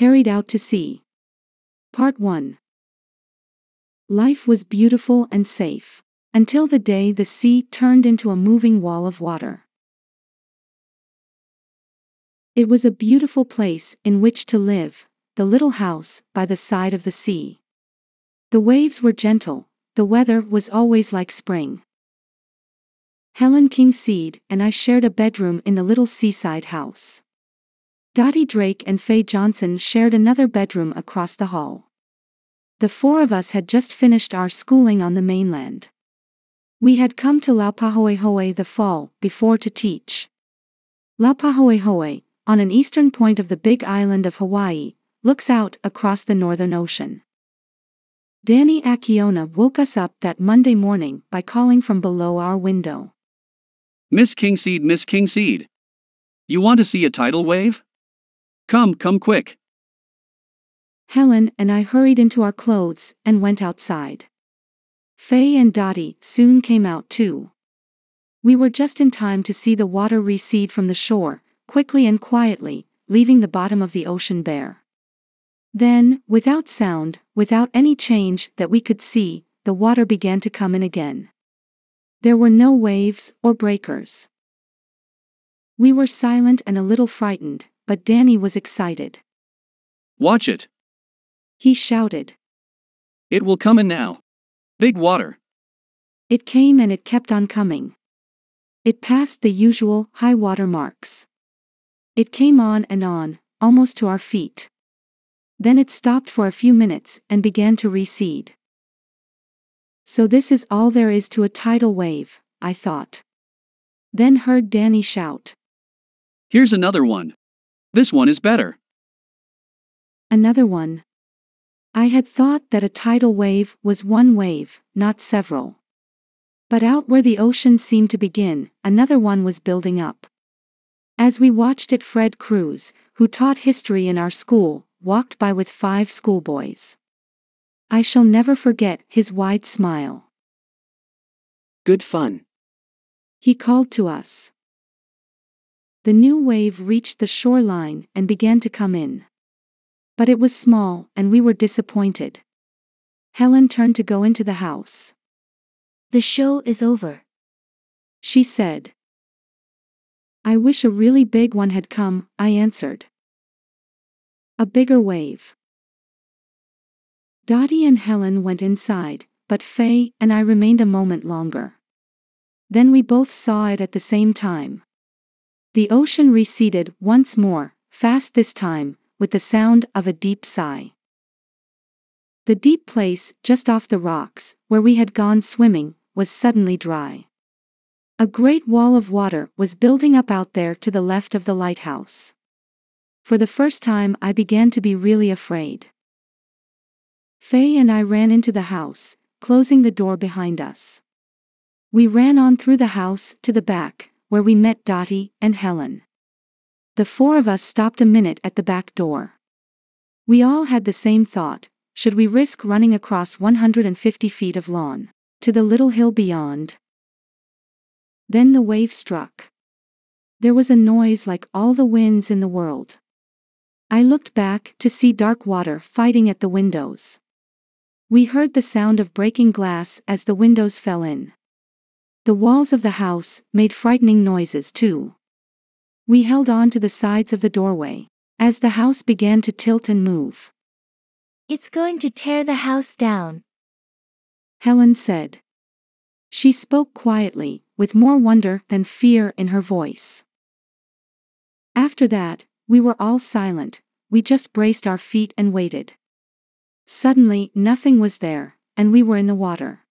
carried out to sea. Part 1. Life was beautiful and safe, until the day the sea turned into a moving wall of water. It was a beautiful place in which to live, the little house by the side of the sea. The waves were gentle, the weather was always like spring. Helen Kingseed and I shared a bedroom in the little seaside house. Dottie Drake and Faye Johnson shared another bedroom across the hall. The four of us had just finished our schooling on the mainland. We had come to Laupahoehoe the fall before to teach. Laupahoehoe, on an eastern point of the big island of Hawaii, looks out across the Northern Ocean. Danny Akiona woke us up that Monday morning by calling from below our window. Miss Kingseed. You want to see a tidal wave? Come quick. Helen and I hurried into our clothes and went outside. Faye and Dottie soon came out too. We were just in time to see the water recede from the shore, quickly and quietly, leaving the bottom of the ocean bare. Then, without sound, without any change that we could see, the water began to come in again. There were no waves or breakers. We were silent and a little frightened, but Danny was excited. Watch it. He shouted. It will come in now. Big water. It came and it kept on coming. It passed the usual high water marks. It came on and on, almost to our feet. Then it stopped for a few minutes and began to recede. So this is all there is to a tidal wave, I thought. Then heard Danny shout. Here's another one. This one is better. Another one. I had thought that a tidal wave was one wave, not several. But out where the ocean seemed to begin, another one was building up. As we watched it, Fred Cruz, who taught history in our school, walked by with 5 schoolboys. I shall never forget his wide smile. Good fun. He called to us. The new wave reached the shoreline and began to come in. But it was small and we were disappointed. Helen turned to go into the house. The show is over, she said. I wish a really big one had come, I answered. A bigger wave. Dottie and Helen went inside, but Faye and I remained a moment longer. Then we both saw it at the same time. The ocean receded once more, fast this time, with the sound of a deep sigh. The deep place just off the rocks, where we had gone swimming, was suddenly dry. A great wall of water was building up out there to the left of the lighthouse. For the first time I began to be really afraid. Faye and I ran into the house, closing the door behind us. We ran on through the house to the back, where we met Dottie and Helen. The 4 of us stopped a minute at the back door. We all had the same thought: should we risk running across 150 feet of lawn to the little hill beyond? Then the wave struck. There was a noise like all the winds in the world. I looked back to see dark water fighting at the windows. We heard the sound of breaking glass as the windows fell in. The walls of the house made frightening noises too. We held on to the sides of the doorway as the house began to tilt and move. It's going to tear the house down, Helen said. She spoke quietly, with more wonder than fear in her voice. After that, we were all silent, we just braced our feet and waited. Suddenly, nothing was there, and we were in the water.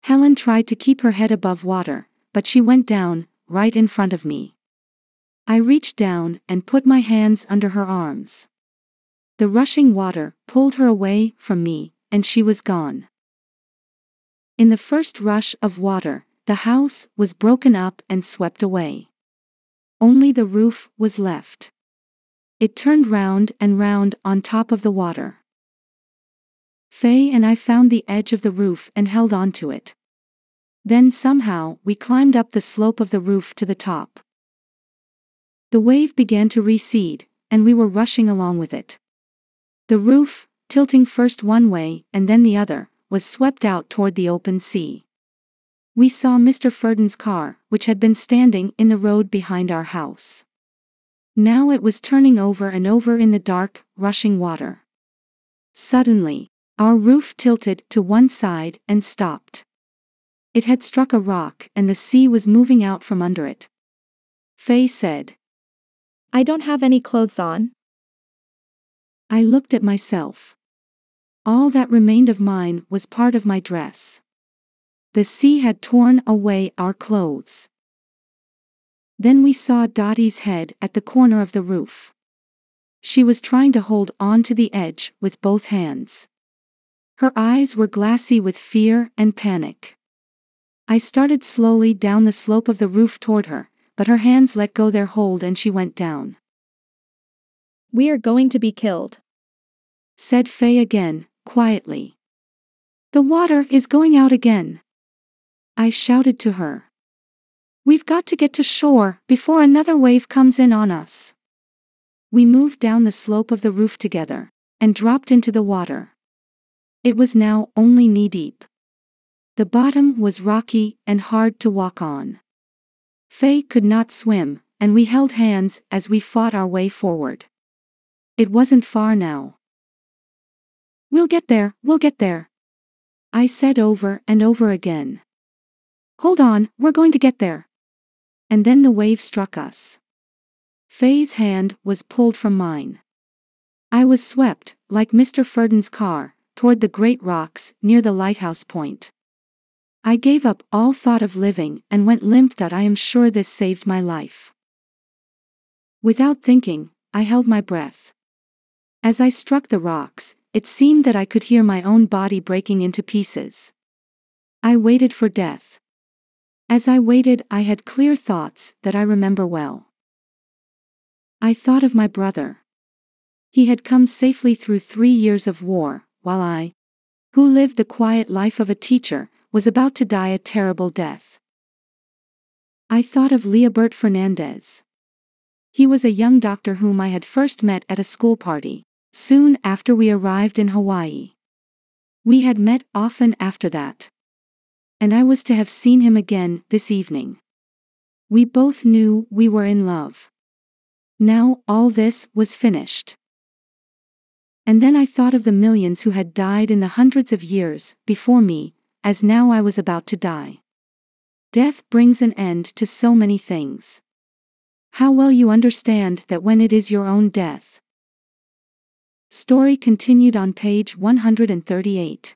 Helen tried to keep her head above water, but she went down, right in front of me. I reached down and put my hands under her arms. The rushing water pulled her away from me, and she was gone. In the first rush of water, the house was broken up and swept away. Only the roof was left. It turned round and round on top of the water. Faye and I found the edge of the roof and held on to it. Then somehow we climbed up the slope of the roof to the top. The wave began to recede, and we were rushing along with it. The roof, tilting first one way and then the other, was swept out toward the open sea. We saw Mr. Furden's car, which had been standing in the road behind our house. Now it was turning over and over in the dark, rushing water. Suddenly, our roof tilted to one side and stopped. It had struck a rock and the sea was moving out from under it. Faye said, I don't have any clothes on. I looked at myself. All that remained of mine was part of my dress. The sea had torn away our clothes. Then we saw Dottie's head at the corner of the roof. She was trying to hold on to the edge with both hands. Her eyes were glassy with fear and panic. I started slowly down the slope of the roof toward her, but her hands let go their hold and she went down. We are going to be killed, said Faye again, quietly. The water is going out again. I shouted to her. We've got to get to shore before another wave comes in on us. We moved down the slope of the roof together and dropped into the water. It was now only knee-deep. The bottom was rocky and hard to walk on. Faye could not swim, and we held hands as we fought our way forward. It wasn't far now. We'll get there, I said over and over again. Hold on, we're going to get there. And then the wave struck us. Faye's hand was pulled from mine. I was swept, like Mr. Furden's car, toward the great rocks near the lighthouse point. I gave up all thought of living and went limp. I am sure this saved my life. Without thinking, I held my breath. As I struck the rocks, it seemed that I could hear my own body breaking into pieces. I waited for death. As I waited, I had clear thoughts that I remember well. I thought of my brother. He had come safely through 3 years of war, while I, who lived the quiet life of a teacher, was about to die a terrible death. I thought of Leobert Fernandez. He was a young doctor whom I had first met at a school party, soon after we arrived in Hawaii. We had met often after that. And I was to have seen him again this evening. We both knew we were in love. Now all this was finished. And then I thought of the millions who had died in the hundreds of years before me, as now I was about to die. Death brings an end to so many things. How well you understand that when it is your own death. Story continued on page 138.